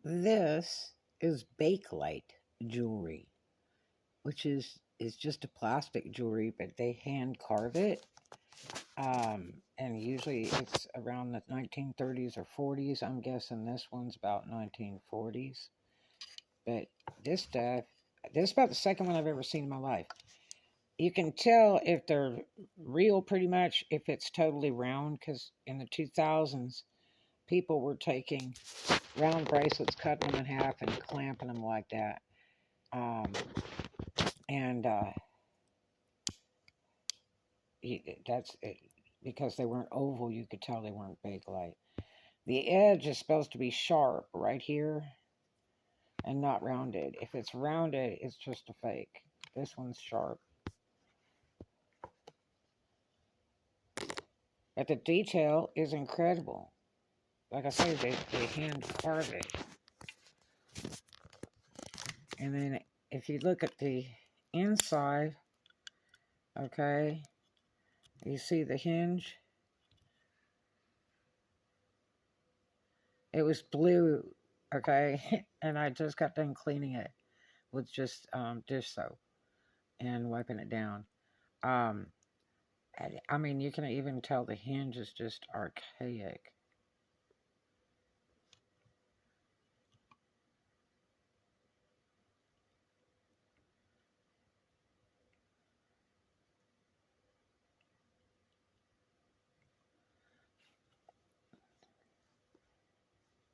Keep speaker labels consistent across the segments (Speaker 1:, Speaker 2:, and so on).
Speaker 1: This is bakelite jewelry, which is just a plastic jewelry, but they hand carve it. And usually it's around the 1930s or 40s. I'm guessing this one's about 1940s. But this stuff, this is about the second one I've ever seen in my life. You can tell if they're real pretty much if it's totally round, because in the 2000s, people were taking round bracelets, cutting them in half, and clamping them like that. Um, and that's it, because they weren't oval. You could tell they weren't bakelite. The edge is supposed to be sharp right here and not rounded. If it's rounded, it's just a fake. This one's sharp. But the detail is incredible. Like I say, they hand carve it. And then if you look at the inside, okay, you see the hinge. It was blue, okay, and I just got done cleaning it with just dish soap and wiping it down. Um, I mean, you can even tell the hinge is just archaic.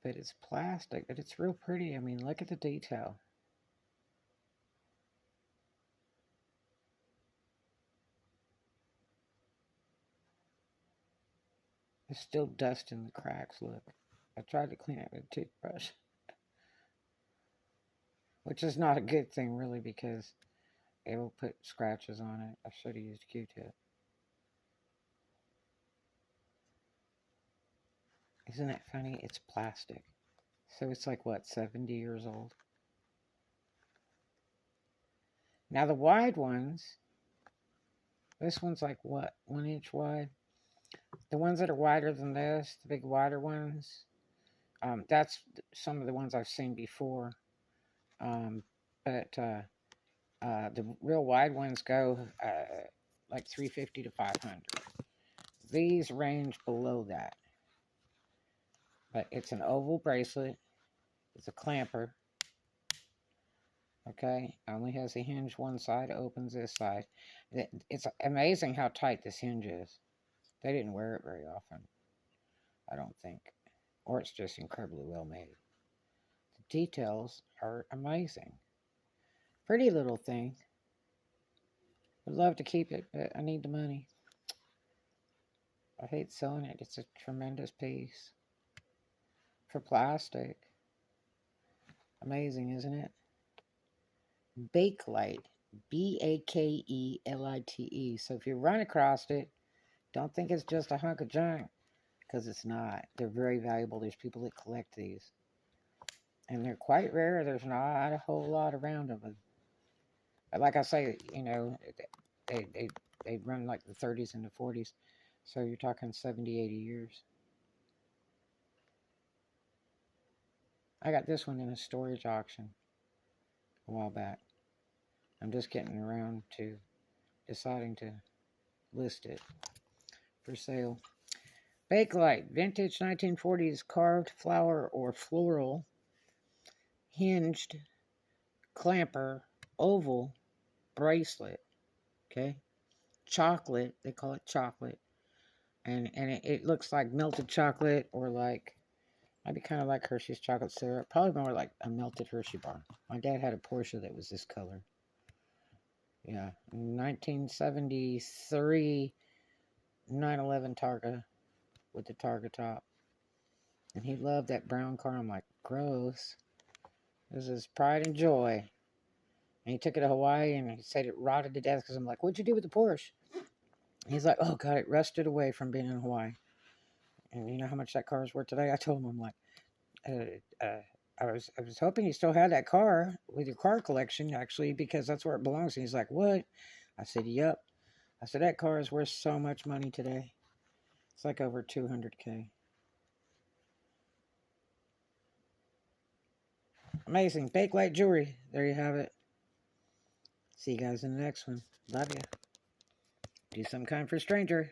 Speaker 1: But it's plastic, but it's real pretty. I mean, look at the detail. There's still dust in the cracks, look. I tried to clean it with a toothbrush, which is not a good thing, really, because it will put scratches on it. I should have used Q-tip. Isn't that funny? It's plastic. So it's like, what, 70 years old? Now the wide ones, this one's like, what, 1 inch wide? The ones that are wider than this, the big wider ones, that's some of the ones I've seen before. But the real wide ones go like 350 to 500. These range below that. But it's an oval bracelet. It's a clamper. Okay, only has a hinge one side, opens this side. It's amazing how tight this hinge is. They didn't wear it very often, I don't think. Or it's just incredibly well made. The details are amazing. Pretty little thing. Would love to keep it, but I need the money. I hate selling it. It's a tremendous piece. For plastic. Amazing, isn't it? Bakelite. Bakelite. So if you run across it, don't think it's just a hunk of junk, because it's not. They're very valuable. There's people that collect these. And they're quite rare. There's not a whole lot around of them. But like I say, you know, they run like the 30s and the 40s. So you're talking 70, 80 years. I got this one in a storage auction a while back. I'm just getting around to deciding to list it for sale. Bakelite, vintage 1940s carved flower or floral, hinged clamper, oval bracelet. Okay, chocolate. They call it chocolate, and it looks like melted chocolate, or like maybe kind of like Hershey's chocolate syrup. Probably more like a melted Hershey bar. My dad had a Porsche that was this color. Yeah, 1973 911 Targa with the Targa top. And he loved that brown car. I'm like, gross. This is pride and joy. And he took it to Hawaii and he said it rotted to death, because I'm like, what'd you do with the Porsche? He's like, oh, God, it rusted away from being in Hawaii. And you know how much that car is worth today? I told him, I'm like, I was hoping you still had that car with your car collection, actually, because that's where it belongs. And he's like, what? I said, yep. I said, that car is worth so much money today. It's like over $200K. Amazing. Bakelite jewelry. There you have it. See you guys in the next one. Love you. Do something kind for a stranger.